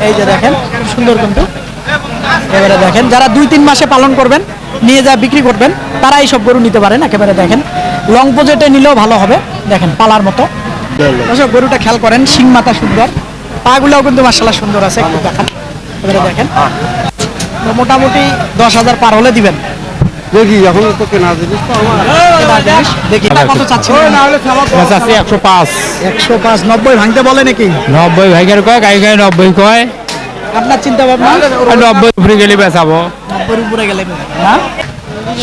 এই যে দেখেন খুব সুন্দর কিন্তু। এবারে দেখেন যারা 2-3 মাসে পালন করবেন, নিয়ে যা বিক্রি করবেন, তারা এই সব গরু নিতে পারেন। একেবারে দেখেন লং বাজেটে নিলেও ভালো হবে। দেখেন পালার মতো দর্শক, গরুটা খেয়াল করেন, শিং মাথা সুন্দর, পাগুলাও কিন্তু মাশাআল্লাহ সুন্দর আছে। একটু দেখান, এবারে দেখেন মোটামুটি 10,000 পার হলে দিবেন। দেখি এখন তো কেনা জিনিস তো আমার দেখি কত চাচ্ছেন? 105 105 90 ভাঙতে বলে নাকি? 90 ভাইগের কয় গাই গাই 90 কয় আপনার চিন্তা ভাবনা 90 উপরে গেলে বেচাবো 90 উপরে গেলে না।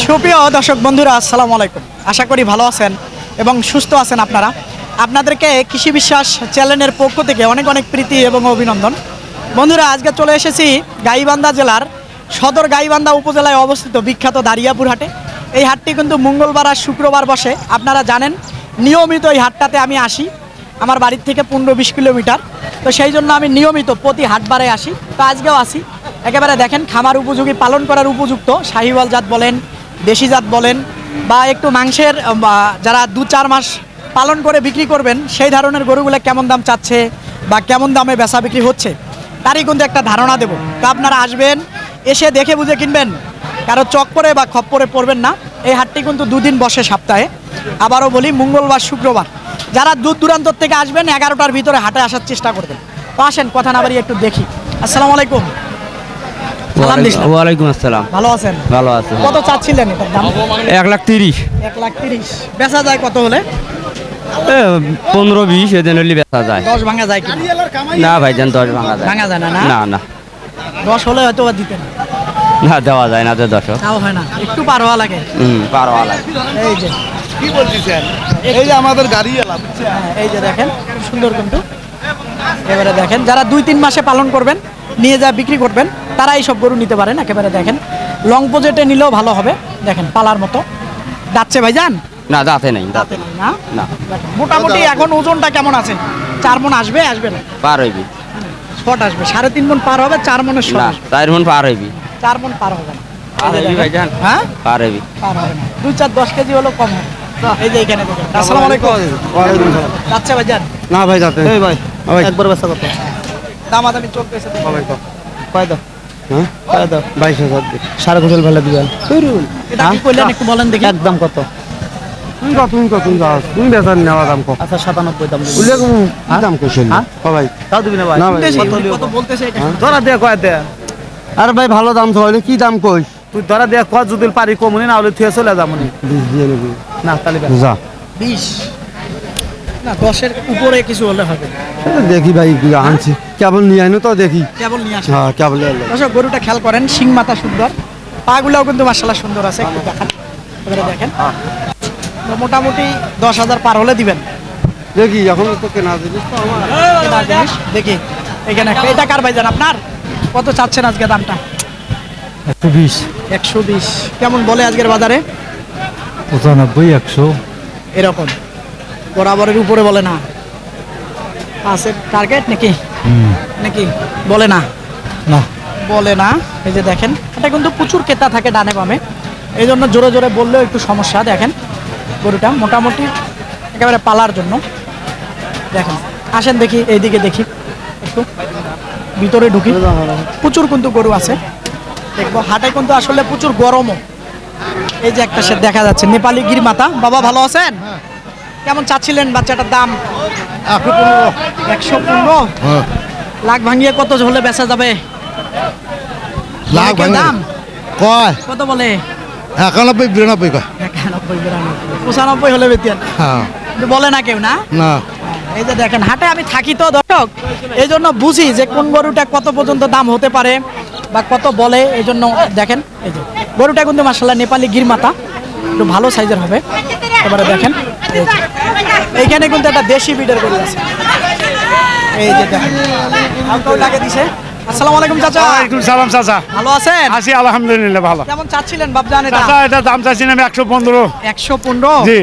সুপ্রিয় দর্শক বন্ধুরা, আসসালামু আলাইকুম। আশা করি ভালো আছেন এবং সুস্থ আছেন আপনারা। আপনাদেরকে কৃষি বিশ্বাস চ্যানেলের পক্ষ থেকে অনেক অনেক প্রীতি এবং অভিনন্দন। বন্ধুরা, আজকে চলে এসেছি গাইবান্ধা জেলার সদর গাইবান্ধা উপজেলায় অবস্থিত বিখ্যাত দারিয়াপুর হাটে। এই হাটটি কিন্তু মঙ্গলবার আর শুক্রবার বসে। আপনারা জানেন নিয়মিত এই হাটটাতে আমি আসি, আমার বাড়ির থেকে 15-20 কিলোমিটার। তো সেই জন্য আমি নিয়মিত প্রতি হাটবারে আসি। তো আজকেও আসি। একেবারে দেখেন খামার উপযোগী, পালন করার উপযুক্ত শাহিওয়াল জাত বলেন, দেশি জাত বলেন, বা একটু মাংসের যারা 2-4 মাস পালন করে বিক্রি করবেন, সেই ধরনের গরুগুলো কেমন দাম চাচ্ছে বা কেমন দামে বেচা বিক্রি হচ্ছে, তারই কিন্তু একটা ধারণা দেব। তো আপনারা আসবেন, এসে দেখে বুঝে কিনবেন, কারো চক্করে বা খপ্পরে পড়বেন না। এই হাটটি কিন্তু 2 দিন বসে সপ্তাহে। আবারও বলি, মঙ্গলবার শুক্রবার। যারা দূর দূরান্ত থেকে আসবেন 11টার ভিতরে হাটে আসার চেষ্টা করবেন। তো আসেন, কথা না বাড়িয়ে একটু দেখি। আসসালামু আলাইকুম। ওয়ালাইকুম আসসালাম। ভালো আছেন? ভালো আছে। কত চাচ্ছিলেন এটার দাম? 1,30,000 1,30,000। বেচা যায় কত হলে? 15-20 এদিন হলে বেচা যায়। 10 ভাঙা যায় কি? না ভাইজান 10 ভাঙা যায় ভাঙা যায় না। না না 10 হলে হয়তো বা দিতেন। না দেওয়া যায় না, 10 তাও হয় না, একটু পার হওয়া লাগে। পারওয়া লাগে। এই যে কি বলতেছেন? এই যে আমাদের গাড়ি এলা এই যে দেখেন খুব সুন্দর কিন্তু। এবারে দেখেন যারা 2-3 মাসে পালন করবেন, নিয়ে যা বিক্রি করবেন, তারা এই সব গরু নিতে পারেন। একেবারে দেখেন লং বাজেটে নিলেও ভালো হবে। দেখেন পালার মতো যাচ্ছে ভাইজান। না দাঁতে নাই দাঁতে নেই না। না দেখেন, মোটামুটি এখন ওজনটা কেমন আছে? 4 মণ আসবে? আসবে না, পার হইবি। শর্ট আসবে। 3.5 মণ পার হবে, 4 মণের শর্ট না আসবে। 4 মণ পার হইবি। 4 মণ পার হবে না। পার হইবি ভাইজান। হ্যাঁ পার হইবি। পার হবে না, 2-4-10 কেজি হলো কম হবে। এই যে এখানে দেখেন। আসসালামু আলাইকুম। ওয়ালাইকুম আসসালাম। যাচ্ছে ভাইজান? না ভাই যাতে। এই ভাই ভাই একবার ব্যস্ত কত দামাদামি চলতেছে? ভাই কত? কয় দাও? হ্যাঁ কয় দাও? 22,000 দি। সাড়ে কোটাল ভালো দিবেন। এটা কি কইলেন একটু বলেন দেখি। একদম কত? তুমি কত যাস? তুমি বেচার নেওয়া দাম কত? আচ্ছা 97 দাম দিবেন। বলে কোন দাম কইছেন? হ্যাঁ? ভাই তাও দিবি না ভাই? না ভাই। কত বলতেছে এটা? ধরা দিয়ে কয় দে আরে ভাই ভালো দাম তো হইলে কি দাম কই? তুই ধরা দিয়ে কয় যদি পারি কমুনি না হলে থুয়ে চলে যাবনি 20 দিয়ে নিবি। না তাহলে যা 20 না, 10 এর উপরে কিছু হলে হবে। সেটা দেখি ভাই কি আনছি কেবল নিয়ে আইনো তো দেখি। কেবল নিয়ে আসেন। হ্যাঁ কেবল এলো। দর্শক, গরুটা খেয়াল করেন, শিং মাথা সুন্দর, পাগুলাও কিন্তু মাশাআল্লাহ সুন্দর আছে। একটু দেখান, এবারে দেখেন তো মোটামুটি 10,000 পার হলে দিবেন। দেখি এখন তো কেনা জিনিস তো আমার কেনা জিনিস দেখি। এখানে এটা কার ভাইজান আপনার? কত চাচ্ছেন আজকে দামটা? 120 120 কেমন বলে আজকের বাজারে? 95 100 এরকম বরাবরের উপরে বলে না। আছে টার্গেট নাকি? নাকি বলে না? না বলে না। এই যে দেখেন, এটা কিন্তু প্রচুর ক্রেতা থাকে ডানে বামে, এই জন্য জোরে জোরে বললেও একটু সমস্যা। দেখেন গরুটা মোটামুটি একেবারে পালার জন্য। দেখেন আসেন দেখি, এইদিকে দেখি, একটু ভিতরে ঢুকি। প্রচুর কিন্তু গরু আছে দেখবো হাটে, কিন্তু আসলে প্রচুর গরমও। এই যে একটা সে দেখা যাচ্ছে নেপালি গির মাথা। বাবা ভালো আছেন? কেমন চাচ্ছিলেন বাচ্চাটার দাম? 115 লাখ ভাঙিয়ে কত হলে বেচা যাবে? লাখ অনেকের দাম কয় কত বলে? 91-92 কয় 91-92 হলে বেতেন, হ্যাঁ কিন্তু বলে না কেউ না। না এই যে দেখেন হাটে আমি থাকি তো দর্শক, এই জন্য বুঝি যে কোন গরুটা কত পর্যন্ত দাম হতে পারে বা কত বলে। এই জন্য দেখেন এই যে গরুটা কিন্তু মাশাআল্লাহ নেপালি গির মাথা, একটু ভালো সাইজের হবে। এবারে দেখেন এই যে, এইখানে কিন্তু একটা দেশি বিডের গরু আছে। এই যে দেখেন হালকা লাগে দিছে। আসসালামু আলাইকুম চাচা। ওয়ালাইকুম সালাম চাচা। ভালো আছেন? আছি আলহামদুলিল্লাহ ভালো। কেমন চাচ্ছিলেন বাপজান এটা? চাচা এটা দাম চাচ্ছি না 115। 115 জি।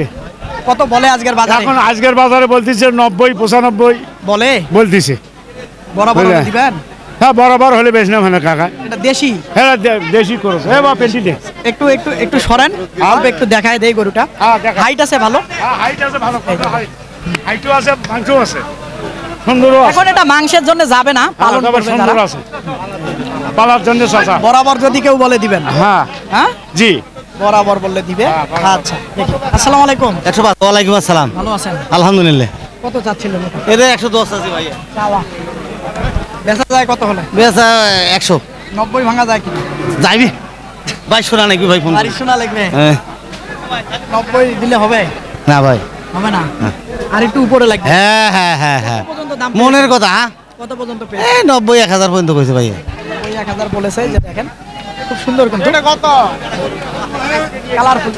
কত বলে আজকের বাজারে? এখন আজকের বাজারে বলতেছে 90-95 বলে বলতেছে। বরাবর বুঝলেন? দিবেন? হ্যাঁ বরাবর হলে বেশ না মানে কাকা। এটা দেশি। হ্যাঁ দেশি করো এ বা পেটি দে। একটু একটু একটু সরেন, অল্প একটু দেখায় দেই গরুটা। হ্যাঁ দেখা। হাইট আছে ভালো। হ্যাঁ হাইট আছে ভালো। হাইটও আছে মাংসও আছে। সুন্দরও আছে। এখন এটা মাংসের জন্য যাবে না, পালন তবে করবে সুন্দর যারা। আছে পালার জন্য চাচা। বরাবর যদি কেউ বলে দিবেন। হ্যাঁ হ্যাঁ, জি বরাবর বললে দিবে। আচ্ছা, দেখি। আসসালামু আলাইকুম, 105 ওয়ালাইকুম আসসালাম ভালো আছেন? আলহামদুলিল্লাহ কত চাচ্ছিলেন এটা? এদের 110 আছে ভাই চাওয়া বেচা যায় কত হলে? বেচা 100 90 ভাঙা যায় কি? যাইবি ভাই শোনা নাকি ভাই ফোন বাড়ি শোনা লাগবে। হ্যাঁ 90 দিলে হবে? না ভাই হবে না, আর একটু উপরে লাগবে। হ্যাঁ হ্যাঁ হ্যাঁ হ্যাঁ কত পর্যন্ত দাম মনের পেয়েছে? কথা হ্যাঁ? কত পর্যন্ত পেয়েছে? এই 90 1000 পর্যন্ত কইছে ভাই ওই 1000 বলেছে, যে দেখেন খুব সুন্দর কিন্তু কালারফুল।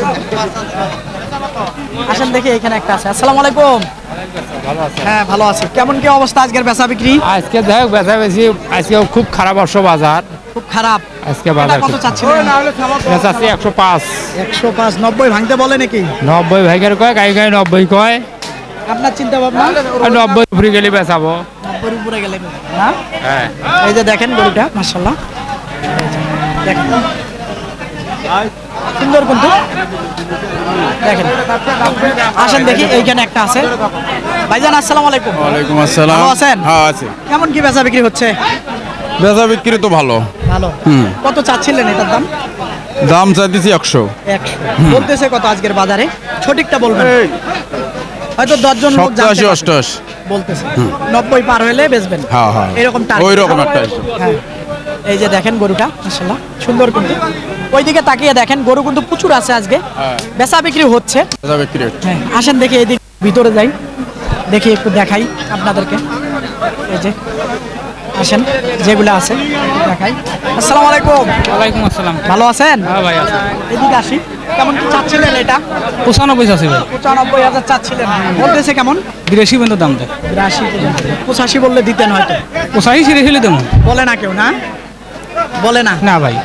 আসেন দেখি, এখানে একটা আছে। আসসালামু আলাইকুম। হ্যাঁ ভালো আছি। কেমন কি অবস্থা আজকের বেচা বিক্রি? আজকে দেখ বেচা বেশি আজকে খুব খারাপ অবশ্য বাজার খুব খারাপ। আজকে এটা বাজার কত চাচ্ছিলেন? বেচা আছে 105 105। 90 ভাঙতে বলে নাকি? 90 ভাইকের কয় গাই গাই 90 কয় আপনার চিন্তা ভাবনা? আর 90 উপরে গেলে বেচাবো 90 উপরে গেলে না? হ্যাঁ এই যে দেখেন গরুটা, মাশাআল্লাহ দেখেন সুন্দর কিন্তু দেখেন। আসেন দেখি, এইখানে একটা আছে। ভাইজান আসসালামু আলাইকুম। ওয়ালাইকুম আসসালাম। ভালো আছেন? হ্যাঁ আছে। কেমন কি বেচা বিক্রি হচ্ছে? বেচা বিক্রি তো ভালো। ভালো। কত চাচ্ছিলেন এটার দাম? দাম চাইতেছি 100। 100 বলতেছে কত আজকের বাজারে? সঠিকটা বলবেন, হয়তো 10 জন লোক জানতে 87 পারবে। 88। বলতেছে 90 পার হলে বেচবেন। হ্যাঁ হ্যাঁ এরকম টার্গেট। ওই রকম একটা হিসাব। হ্যাঁ, এই যে দেখেন গরুটা, মাশাআল্লাহ সুন্দর কিন্তু। ওইদিকে তাকিয়ে দেখেন, গরু কিন্তু প্রচুর আছে আজকে, বেচা বিক্রি হচ্ছে। বেচা বিক্রি হচ্ছে। হ্যাঁ, আসেন দেখি এইদিকে ভিতরে যাই, দেখি একটু দেখাই আপনাদেরকে। এই যে আসেন, যেগুলো আছে দেখাই। আসসালামু আলাইকুম। ওয়ালাইকুম আসসালাম ভালো আছেন? হ্যাঁ ভাই আছে এদিকে আসি। কেমন কি চাচ্ছিলেন এটা? 95 আছে ভাই 95,000 চাচ্ছিলেন, বলতেছে কেমন? 82 পর্যন্ত দাম দেয় 82 পর্যন্ত। 85 বললে দিতেন হয়তো। 85 ছিঁড়ে ফেলে দেবো বলে না কেউ, না বলে না। না ভাই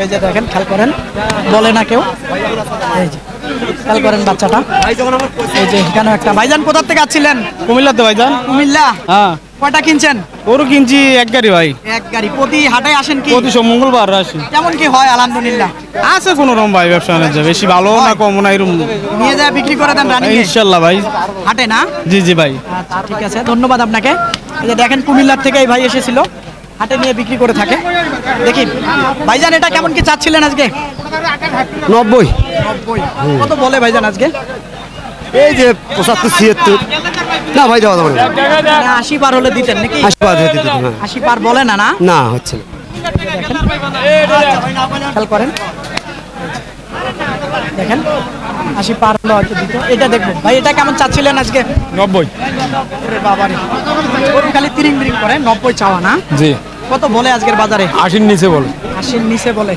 এই যে দেখেন, খেয়াল করেন, বলে না কেউ। এই যে খেয়াল করেন বাচ্চাটা। এই যে এখানে একটা। ভাইজান কোথা থেকে আসছিলেন? কুমিল্লাতে ভাই যান কুমিল্লা। হ্যাঁ কয়টা কিনছেন? গরু কিনছি এক গাড়ি ভাই এক গাড়ি। প্রতি হাটে আসেন কি? প্রতি মঙ্গলবার আসি কেমন কি হয়? আলহামদুলিল্লাহ। আছে কোনো রকম ভাই ব্যবসা বাণিজ্য বেশি ভালো না কম না এরকম নিয়ে যায় বিক্রি করে দেন রানিং ইনশাল্লাহ ভাই হাটে, না? জি জি ভাই আচ্ছা ঠিক আছে, ধন্যবাদ আপনাকে। এই যে দেখেন, কুমিল্লার থেকে এই ভাই এসেছিল, হাটে নিয়ে বিক্রি করে থাকে। দেখি ভাইজান, এটা কেমন কি চাচ্ছিলেন আজকে? 90 90। কত বলে ভাইজান আজকে? এই যে 75 76 না ভাই দেওয়া যাবে না। না, 80 পার হলে দিতেন নাকি? 80 বাদ হয়ে দিতে হ্যাঁ 80 পার বলে না, না? না হচ্ছে না। খেয়াল করেন, দেখেন 80 পার হলে হয়তো দিত। এটা দেখবো ভাই, এটা কেমন চাচ্ছিলেন আজকে? 90 ওরে বাবারে, গরু খালি তিরিং বিরিং করে। 90 চাওয়া, না? জি কত বলে আজকের বাজারে? 80 নিচে বলে 80 নিচে বলে।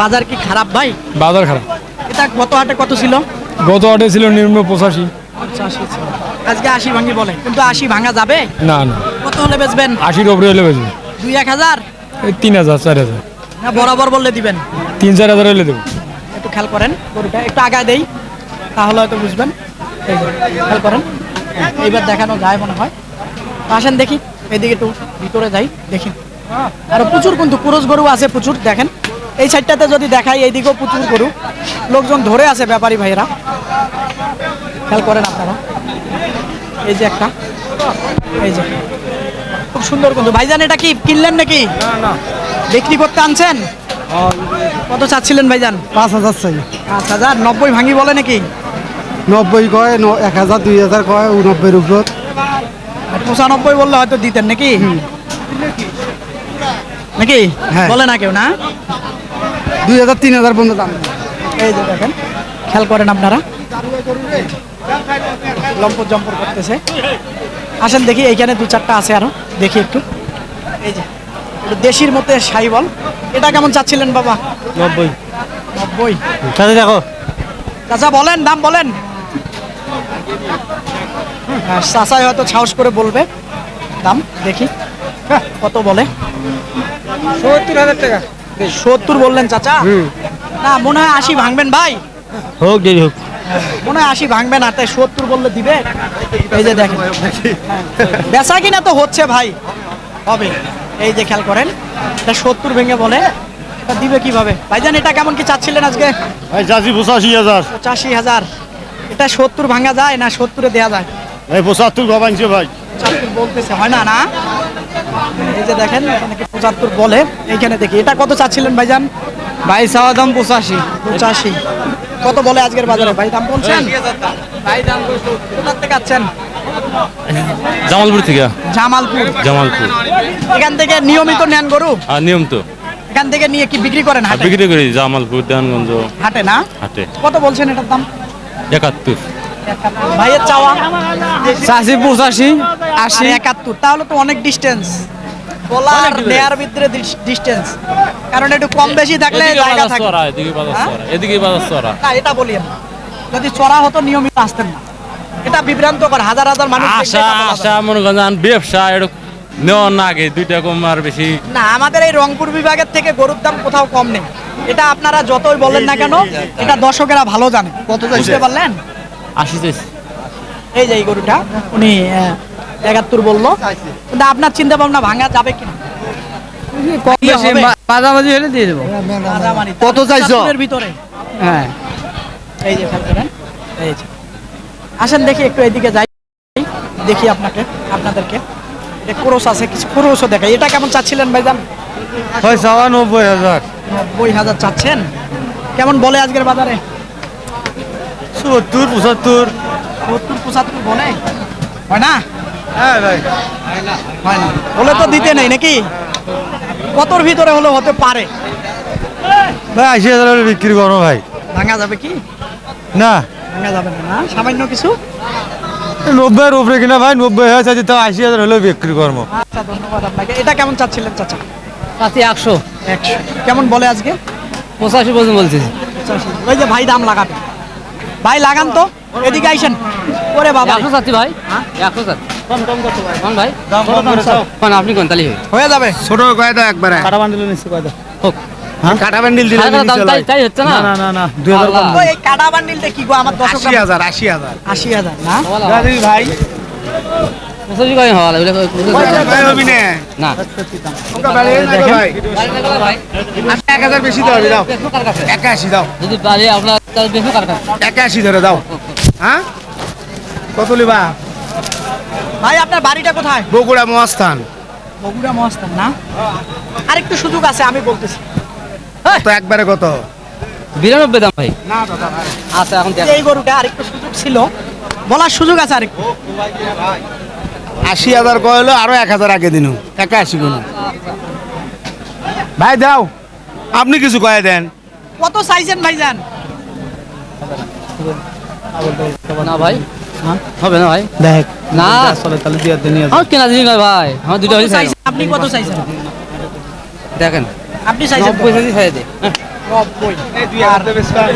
বাজার কি খারাপ ভাই? বাজার খারাপ এটা গত হাটে কত ছিল? গত হাটে ছিল নিম্ন 85 85 ছিল। আজকে 80 ভাঙি বলে, কিন্তু 80 ভাঙা যাবে? না না কত হলে বেচবেন? 80 উপরে হলে বেশি 2-1000 এই 3000 4000 না বরাবর বললে দিবেন? 3-4 হলে দেবো একটু খেয়াল করেন, গরুটা একটু আগায় দেই, তাহলে হয়তো বুঝবেন। এই যে খেয়াল করেন, এইবার দেখানো যায় মনে হয়। আসেন দেখি, এইদিকে একটু ভিতরে যাই, দেখি। আর প্রচুর কিন্তু পুরুষ গরু আছে, প্রচুর। দেখেন এই সাইডটাতে যদি দেখাই, এইদিকেও প্রচুর গরু, লোকজন ধরে আছে, ব্যাপারী ভাইয়েরা। খেয়াল করেন আপনারা, এই যে একটা, এই যে খুব সুন্দর কিন্তু। ভাইজান, এটা কি কিনলেন নাকি? বিক্রি করতে আনছেন? কত চাচ্ছিলেন ভাইজান? 5000 চাই। 5000। 90 ভাঙি বলে নাকি? 90 কয় 1000 2000 কয় 90 এর উপর। 95 বললে হয়তো দিতেন নাকি? নাকি হ্যাঁ। বলে না কেউ, না? 2000 3000 পর্যন্ত দাম। এই যে দেখেন, খেয়াল করেন আপনারা, লম্পট জম্পট করতেছে। আসেন দেখি, এইখানে 2-4টা আছে আরো, দেখি একটু। এই যে একটু দেশির মধ্যে সাইবল। এটা কেমন চাচ্ছিলেন বাবা? 90 90। তাহলে দেখো চাচা বলেন, দাম বলেন। চাচাই হয়তো সাহস করে বলবে দাম, দেখি কত বলে। 70000 টাকা 70 বললেন চাচা? না, মনে হয় 80 ভাঙবেন ভাই। হোক দেরি হোক মনে হয় 80 ভাঙবে না, তাই 70 বললে দিবে। এই যে দেখেন, বেচা কিনা তো হচ্ছে ভাই, হবে। এই যে খেয়াল করেন, এটা 70 ভেঙে বলে, এটা দিবে কিভাবে? ভাইজান, এটা কেমন কি চাচ্ছিলেন আজকে? ভাই চাষি 85,000 85,000। এটা 70 ভাঙা যায় না 70-এ দেওয়া যায়? ভাই 75 ভাবাইছে ভাই 75 বলতেছে হয় না না এই যে দেখেন এখানে 75 বলে। এইখানে দেখি এটা কত চাচ্ছিলেন ভাইজান? ভাই চাওয়া দাম 85। 85 কত বলে আজকের বাজারে ভাই দাম বলছেন? ভাই দাম কোথা থেকে আছেন? জামালপুর থেকে জামালপুর। জামালপুর এখান থেকে নিয়মিত নেন গরু? আর নিয়ম তো এখান থেকে নিয়ে কি বিক্রি করেন হাটে? বিক্রি করি জামালপুর দেওয়ানগঞ্জ হাটে না? হাটে কত বলছেন এটার দাম? 71 ভাইয়ের চাওয়া চাষি 85 আর 71, তাহলে তো অনেক ডিস্টেন্স। বলার নেয়ার ভিতরে ডিস্টেন্স, কারণ একটু কম বেশি থাকলে জায়গা থাকে। হ্যাঁ? এদিকে বাজার চড়া না এটা বলি না, যদি চড়া হতো নিয়মিত আসতেন না। এটা বিভ্রান্তকর, হাজার হাজার মানুষ দেখলে আশা এটা বলা আশা যাবে মনে করেন ব্যবসা এটা নেওয়ার না আগে 2 টাকা কম আর বেশি না। আমাদের এই রংপুর বিভাগের থেকে গরুর দাম কোথাও কম নেই। এটা আপনারা যতই বলেন না কেন, এটা দর্শকেরা ভালো জানে। কত বুঝতে পারলেন? 80 চাইছি। এই যে এই গরুটা উনি 71 বললো, কিন্তু আপনার চিন্তা ভাবনা ভাঙা যাবে কিনা? কম বেশি মাঝামাঝি হলে দিয়ে দেবো। মাঝামাঝি। কত চাইছো? 75 এর ভিতরে। হ্যাঁ এই যে খেয়াল করেন, এই যে আসেন দেখি একটু এদিকে যাই, দেখি আপনাদেরকে এটা ক্রোশ আছে, কিছু ক্রোশও দেখাই। এটা কেমন চাচ্ছিলেন ভাইজান? হয় চাওয়া 90,000 90,000 চাচ্ছেন। কেমন বলে আজকের বাজারে? 70 75 70 75 বলে। হয় না? হ্যাঁ ভাই হয় না বলে তো দিতে নেই নাকি? কতর ভিতরে হলে হতে পারে? ভাই 80,000 হলে বিক্রি করো ভাই। ভাঙা যাবে কি? না ভাঙা যাবে না, না সামান্য কিছু। 90 এর উপরে কিনা ভাই 90 হয়ে যাচ্ছে তো 80,000 হলে বিক্রি করবো। আচ্ছা ধন্যবাদ আপনাকে। এটা কেমন চাচ্ছিলেন চাচা? চাষি 100 100 কেমন বলে আজকে? 85 পর্যন্ত বলছি। 85 ওই যে ভাই দাম লাগাবে, ভাই লাগান তো, এদিকে আইসেন। ওরে বাবা 100 চাচ্ছি ভাই। 100 চাচ্ছি। কম কম কত ভাই? কোন ভাই? কোন আপনি কোন তালি হয়ে যাবে। ছোট কয় দাও একবারে কাটা বান্ডিল নিচ্ছে কয় হোক। কাটা বান্ডিল দিলে দাম তাই তাই হচ্ছে না। না 2000 কম ওই এই কাটা বান্ডিলটা কি গো আমার দর্শক 80,000 80,000 না? ভাই 85 কয় হওয়া লাগবে। হবি না না ভাই 1000 বেশি দাও দাও 81 দাও যদি পারে আপনার তার বেশি কার কাছে 81 ধরে দাও। হ্যাঁ কত লিবা? ভাই আপনার বাড়িটা কোথায়? বগুড়া মহাস্থান। বগুড়া মহাস্থান না? আরেকটু সুযোগ আছে আমি বলতেছি। তো একবারে কত? 92 দাম ভাই। না দাদা ভাই আচ্ছা এখন দেখ। এই গরুটা আরেকটু সুযোগ ছিল, বলার সুযোগ আছে আরেকটু। 80,000 কইলো আরো 1000 আগে দিনু 81 কোন ভাই দাও, আপনি কিছু কয়ে দেন। কত চাইছেন ভাইজান? না ভাই হবে না ভাই। দেখ না চলে তাহলে দিয়ে দেন আমার কেনা জিনিস নয় ভাই, আমার দুটো হইছে। আপনি কত চাইছেন? দেখেন আপনি চাইছেন 90 চাইছি ছাই দে। 90 আর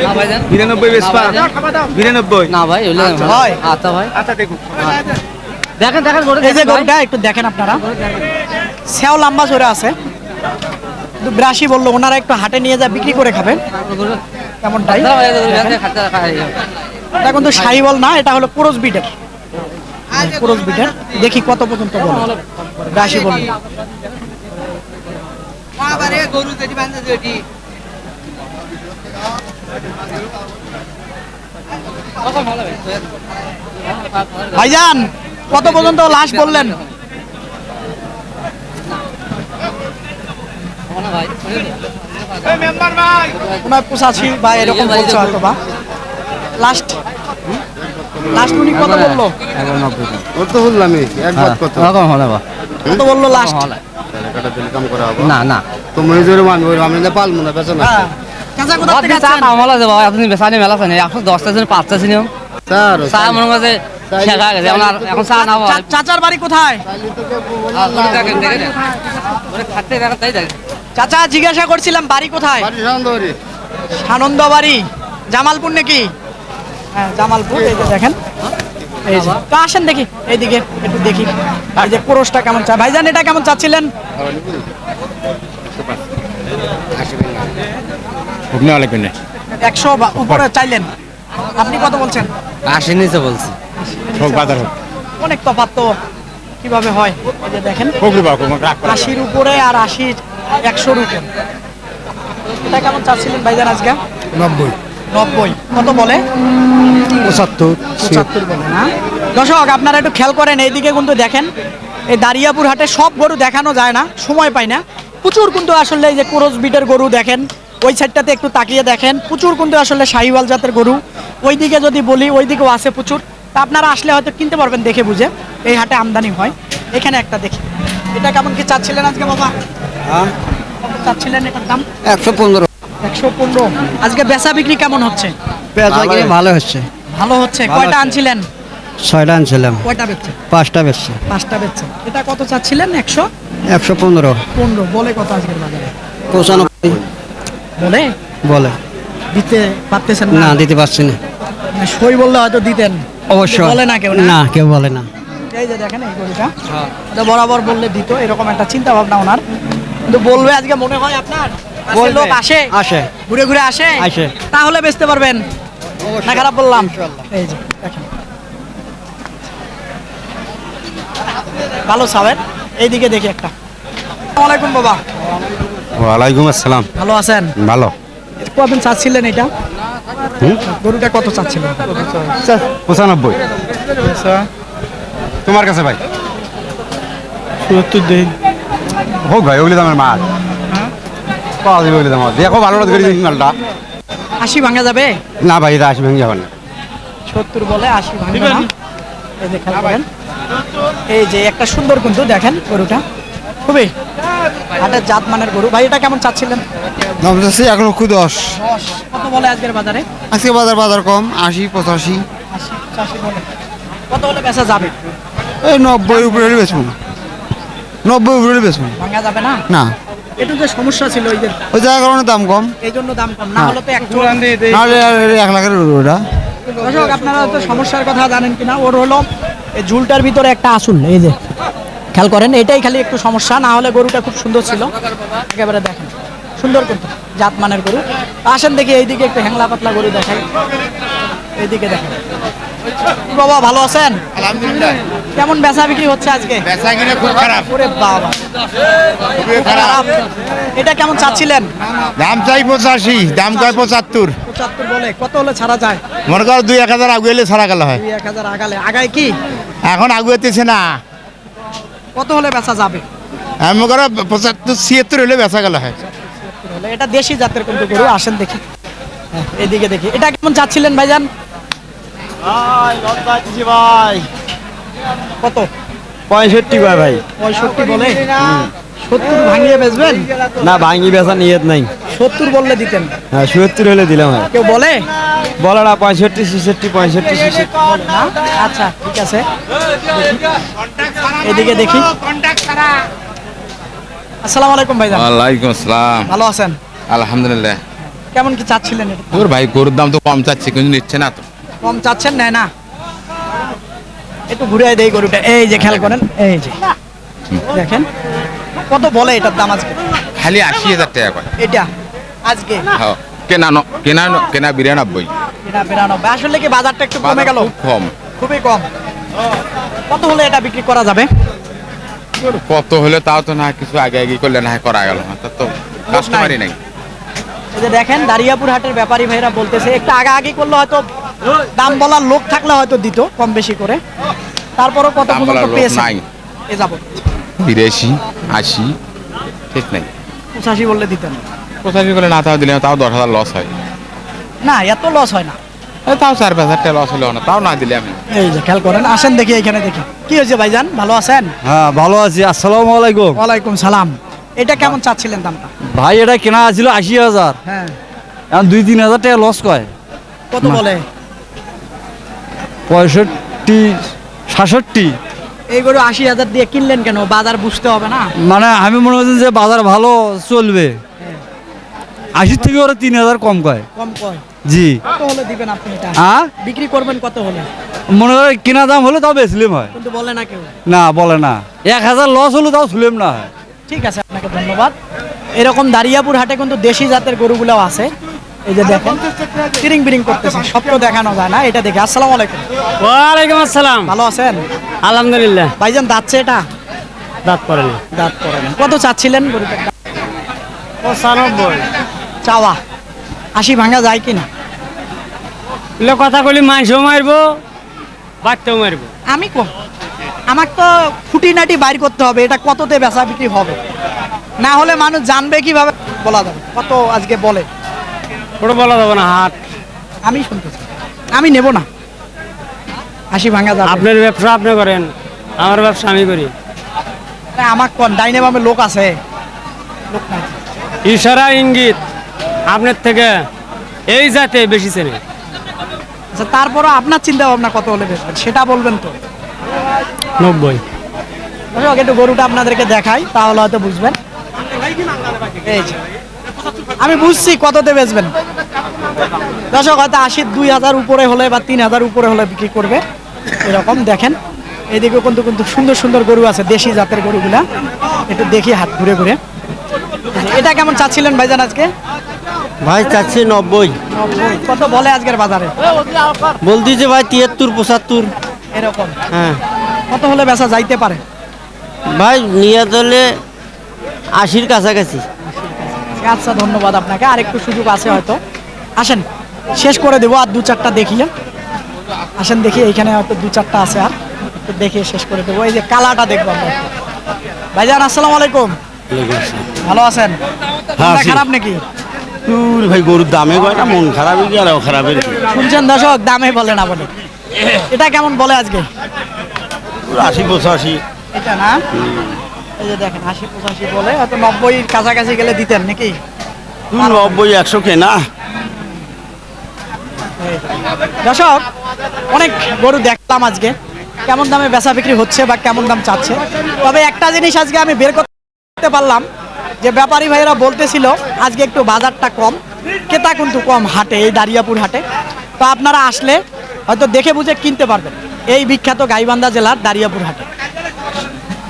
না ভাই জান 92 বেসপা 92 না ভাই ওইলে হয়। আচ্ছা ভাই আচ্ছা দেখুন দেখেন দেখেন গরু এই যে দেখেন ভাই। গরুটা একটু দেখেন আপনারা, সেও লম্বা চড়ে আছে, কিন্তু 82 বললো। ওনারা একটু হাটে নিয়ে যা বিক্রি করে খাবে তেমনটাই। দাঁড়া ভাই, দাঁড়া, খাতে রাখা হয়। এটা কিন্তু শাহিওয়াল না, এটা হলো ক্রস বিটের। ক্রস বিটের দেখি কত পর্যন্ত বলে। 82 বললো। ভাইজান কত পর্যন্ত লাস্ট বললেন? ওনার 85 বা এরকম বলছে হয়তো বা। লাস্ট উনি কত বললো? ওর তো বললামই একবার কত ওরকম হবে না কত বললো লাস্ট? না না তো মজুরি মানবো আমি না পালবো না বেচা না চাচা কোথা আপনি থেকে চা আছেন? না মালা যাবো আপনি বেসানি মেলা চাই আপনি 10টা জন 5টা ছিল স্যার চা মনে কাছে শেখা গেছে এখন চা না চাচার বাড়ি কোথায়? দেখেন দেখেন খাতে দেখেন তাই দেখেন চাচা জিজ্ঞাসা করছিলাম বাড়ি কোথায়? সানন্দ বাড়ি জামালপুর নাকি? হ্যাঁ জামালপুর। এই যে দেখেন, এই যে তো আসেন দেখি এইদিকে একটু দেখি এই যে কোরসটা কেমন চা। ভাইজান এটা কেমন চাচ্ছিলেন? হুকনা লাগবে না 100 উপরে চাইলেন, আপনি কত বলছেন? 80 নিচে বলছি হোক বাজার হোক অনেক তফাৎ তো কিভাবে হয়। এই যে দেখেন হোক রে বাবু রাখ 80-র উপরে আর 80 100-র উপরে। এটা কেমন চাচ্ছিলেন ভাইজান আজকে? 90 কত বলে? 75 75 বলে না? দর্শক আপনারা একটু খেয়াল করেন এইদিকে কিন্তু দেখেন এই দারিয়াপুর হাটে সব গরু দেখানো যায় না, সময় পাই না। প্রচুর কিন্তু আসলে এই যে ক্রস বিটের গরু দেখেন, ওই সাইডটাতে একটু তাকিয়ে দেখেন, প্রচুর কিন্তু আসলে শাহিওয়াল জাতের গরু। ওইদিকে যদি বলি ওইদিকেও আছে প্রচুর। তা আপনারা আসলে হয়তো কিনতে পারবেন দেখে বুঝে, এই হাটে আমদানি হয়। এখানে একটা দেখি, এটা কেমন কি চাচ্ছিলেন আজকে বাবা? কত চাচ্ছিলেন এটার দাম? 115। 115। আজকে বেচা বিক্রি কেমন হচ্ছে? ভালো হচ্ছে। ভালো হচ্ছে। কয়টা আনছিলেন? 6টা আনছিলাম, কয়টা বেচছে? 5টা বেচছে। 5টা বেচছে। এটা কত চাচ্ছিলেন? 115। 115। বলে কত আজকের বাজারে? 95 বলে বলে। দিতে পারতেছেন না, না? দিতে পারছি না। সই বললে হয়তো দিতেন। অবশ্যই বলে না কেউ? না, কেউ বলে না। এই যে দেখেন এই গরুটা, এটা বরাবর বললে দিত, এরকম একটা চিন্তা ভাবনা ওনার। কিন্তু বলবে আজকে মনে হয় আপনার আজকে বলবে। লোক আসে আসে। ঘুরে ঘুরে আসে আসে। তাহলে বেচতে পারবেন। না খারাপ বললাম? এই যে দেখেন ভালো সাবেন। এইদিকে দেখি একটা। আসসালামু আলাইকুম বাবা, ওয়ালাইকুম আসসালাম। ভালো আছেন? ভালো। কত চাচ্ছিলেন এটা? গরুটা কত চাচ্ছিলেন? 95। তোমার কাছে ভাই? 70 দিন। হোক ভাই, ওগুলি দামের মাল। পাওয়া যাবে ওগুলি দাম। দেখো ভালো করে দিন মালটা। 80 ভাঙা যাবে? না ভাই, এটা 80 ভেঙে যাবেন না। 70 বলে 80 ভাঙবে না। এই যে খেয়াল করেন, এই যে একটা সুন্দর কিন্তু দেখেন গরুটা, খুবই হাটের জাত মানের গরু। ভাই এটা কেমন চাচ্ছিলেন? দাম যাচ্ছে 1,10,00,000। কত বলে আজকের বাজারে? আজকে বাজার কম, 80, 85। 80, 85 বলে। কত হলে বেচা যাবে? এই 90 উপরে হলে বেচবো। 90 উপরে হলে বেচবো। ভাঙা যাবে না? না, একটু যে সমস্যা ছিল ওই যে, ওই জায়গার কারণে দাম কম। এই জন্য দাম কম, না হলে তো এক নাহলে আর 1,00,000-এর ওটা। দর্শক আপনারা তো সমস্যার কথা জানেন কিনা, ওর হলো এই ঝুলটার ভিতরে একটা আসুন, এই যে খেয়াল করেন, এটাই খালি একটু সমস্যা, না হলে গরুটা খুব সুন্দর ছিল। একেবারে দেখেন সুন্দর কিন্তু জাত মানের গরু। আসেন দেখি এইদিকে একটু হ্যাংলা পাতলা গরু দেখাই, এইদিকে দেখেন। কি বাবা ভালো আছেন? আলহামদুলিল্লাহ। কেমন বেচা বিক্রি হচ্ছে আজকে? বেচা কিনে খুব খারাপ। ওরে বাবা, খুবই খারাপ। এটা কেমন চাচ্ছিলেন? দাম চাই 85, দাম কয় 75। 75 বলে। কত হলে ছাড়া যায়? মনে করো 2-1,000 আগুয়েলে ছাড়া গেল হয়। 2-1000 আগালে। আগায় কি এখন আগুয়েতেছে না। কত হলে বেচা যাবে? আমি মনে করো 75-76 হলে বেচা গেল হয়। হলে এটা দেশি জাতের কিন্তু গরু। আসেন দেখি, হ্যাঁ, এদিকে দেখি। এটা কেমন চাচ্ছিলেন ভাইজান? ভাই কত? 65 ভাই। 65 বলে। 70 ভাঙিয়ে বেচবেন? না, ভাঙি বেচা নিয়ত নাই। 70 বললে দিতেন। হ্যাঁ, 77 হলে দিলাম। কেউ বলে? বলে না, 65, 66, 65, 66। বলে না? আচ্ছা ঠিক আছে, এদিকে দেখি। আসসালামু আলাইকুম ভাইজান, ওয়ালাইকুম আসসালাম। ভালো আছেন? আলহামদুলিল্লাহ। কেমন কি চাচ্ছিলেন এটা? তোর ভাই গরুর দাম তো কম চাচ্ছে, কিন্তু নিচ্ছে না তো। কম চাচ্ছেন? নেয় না। একটু ঘুরে দেই গরুটা, এই যে খেয়াল করেন, এই যে দেখেন কত বলে এটার দাম আজকে। খালি 80,000 টাকা করে। এটা আজকে হ্যাঁ, কেনা 92। এটা 92। আসলে কি বাজারটা একটু কমে গেল? খুব কম। খুবই কম। কত হলে এটা বিক্রি করা যাবে? কত হলে তাও তো না, কিছু আগে আগে করলে না হয় করা গেল না, তার তো কাস্টমারই নাই। এই যে দেখেন দারিয়াপুর হাটের ব্যাপারী ভাইরা বলতেছে একটু আগে করলে হয়তো দাম বলার লোক থাকলে হয়তো দিত কম বেশি করে। তারপরও কত দাম পর্যন্ত বলার লোক পেয়েছে নাই। এ যাব 83, 80 ঠিক নাই। 85 বললে দিতেন? 85 করে না তাও দিলে তাও 10,000 লস হয়। না, এত লস হয় না। তাও 4-5,000 টাকা লস হলেও না, তাও না দিলে আমি। এই যে খেয়াল করেন, আসেন দেখি এখানে দেখি। কি হয়েছে ভাইজান, ভালো আছেন? হ্যাঁ, ভালো আছি। আসসালামু আলাইকুম। ওয়ালাইকুম সালাম। এটা কেমন চাচ্ছিলেন দামটা? ভাই এটা কেনা ছিল 80,000, হ্যাঁ, এখন 2-3 টাকা লস কয়। কত বলে? 65, 67। এই গরু 80,000 দিয়ে কিনলেন কেন? বাজার বুঝতে হবে না? মানে আমি মনে করছি যে বাজার ভালো চলবে, 80 থেকে ওরা 3,000 কম কয়। কম কয়? জি। কত হলে দিবেন আপনি এটা? হ্যাঁ, বিক্রি করবেন কত হলে? মনে করে কেনা দাম হলে তাও বেচলিম হয়। কিন্তু বলে না কেউ। না, বলে না। 1,000 লস হলে তাও শুলেম না হয়। ঠিক আছে, আপনাকে ধন্যবাদ। এরকম দারিয়াপুর হাটে কিন্তু দেশি জাতের গরুগুলো আছে। এই যে দেখেন তিরিং বিরিং করতেছে, সব তো দেখানো যায় না। এটা দেখে। আসসালামু আলাইকুম। ওয়ালাইকুম আসসালাম। ভালো আছেন? আলহামদুলিল্লাহ। ভাইজান দাঁতছে এটা? দাঁত পড়ে না। দাঁত পড়ে না। কত চাচ্ছিলেন গরুটার দাম? 95। চাওয়া 80 ভাঙা যায় কিনা? কথা কলি মাংসও মারবো, বাচ্চাও মারবো। আমি কম, আমাকে তো খুঁটিনাটি বাইর করতে হবে, এটা কততে বেচা বিক্রি হবে, না হলে মানুষ জানবে কিভাবে বলা যাবে কত আজকে বলে। ওটা বলা যাবে না, হাট। আমি শুনতেছি, আমি নেব না, 80 ভাঙা যাবে। আপনার ব্যবসা আপনি করেন, আমার ব্যবসা আমি করি। আমার কোন ডাইনে বামে লোক আছে, লোক নাই। ইশারা ইঙ্গিত আপনার থেকে এই জাতে বেশি চেনে। আচ্ছা, তারপরও আপনার চিন্তা ভাবনা কত হলে বেচবেন সেটা বলবেন তো। 90। দর্শক, একটু গরুটা আপনাদেরকে দেখাই, তাহলে হয়তো বুঝবেন। এই যে, আমি বুঝছি কততে বেচবেন। দর্শক, হয়তো 80 2000 উপরে হলে বা 3000 উপরে হলে বিক্রি করবে, এরকম দেখেন। এইদিকে কিন্তু কিন্তু সুন্দর সুন্দর গরু আছে, দেশি জাতের গরুগুলা। একটু দেখি হাত ঘুরে ঘুরে। এই যে, এটা কেমন চাচ্ছিলেন ভাইজান আজকে? ভাই চাচ্ছি 90। কত বলে আজকের বাজারে? বলতেছে ভাই 73 75। এরকম হ্যাঁ কত হলে বেচা যাইতে পারে? ভাই নিয়ে চলে 80-র কাছাকাছি। আচ্ছা, ধন্যবাদ আপনাকে। আর একটু সুযোগ আছে হয়তো, আসেন শেষ করে দেবো। আর 2-4টা দেখিলেন, আসেন দেখি, এইখানে হয়তো 2-4টা আছে, আর একটু দেখে শেষ করে দেবো। এই যে কালাটা দেখবো আমরা। ভাইজান আসসালামু আলাইকুম, ভালো আছেন? মনটা খারাপ নাকি? ভাই গরুর দামে কয়টা মন খারাপ হয়ে গেল, খারাপের শুনছেন দর্শক, দামে বলে না বলে। এটা কেমন বলে আজকে? 80 85। এটা না, এই যে দেখেন 80 85 বলে, হয়তো 90-র কাছাকাছি গেলে দিতেন নাকি? 90 100 কেনা। দর্শক, অনেক গরু দেখলাম আজকে, কেমন দামে বেচা বিক্রি হচ্ছে বা কেমন দাম চাচ্ছে। তবে একটা জিনিস আজকে আমি বের করতে পারলাম, যে ব্যাপারী ভাইয়েরা বলতেছিল আজকে একটু বাজারটা কম, ক্রেতা কিন্তু কম হাটে, এই দারিয়াপুর হাটে। তো আপনারা আসলে হয়তো দেখে বুঝে কিনতে পারবেন এই বিখ্যাত গাইবান্ধা জেলার দারিয়াপুর হাটে।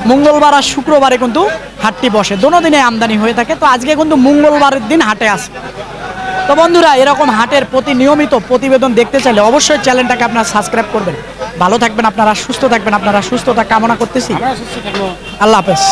মঙ্গলবার আর শুক্রবারে কিন্তু হাটটি বসে, দোনো দিনে আমদানি হয়ে থাকে। তো আজকে কিন্তু মঙ্গলবারের দিন হাটে আছে। তো বন্ধুরা, এরকম হাটের প্রতি নিয়মিত প্রতিবেদন দেখতে চাইলে অবশ্যই চ্যানেলটাকে আপনারা সাবস্ক্রাইব করবেন। ভালো থাকবেন আপনারা, সুস্থ থাকবেন আপনারা, সুস্থতা কামনা করতেছি। আল্লাহ হাফেজ।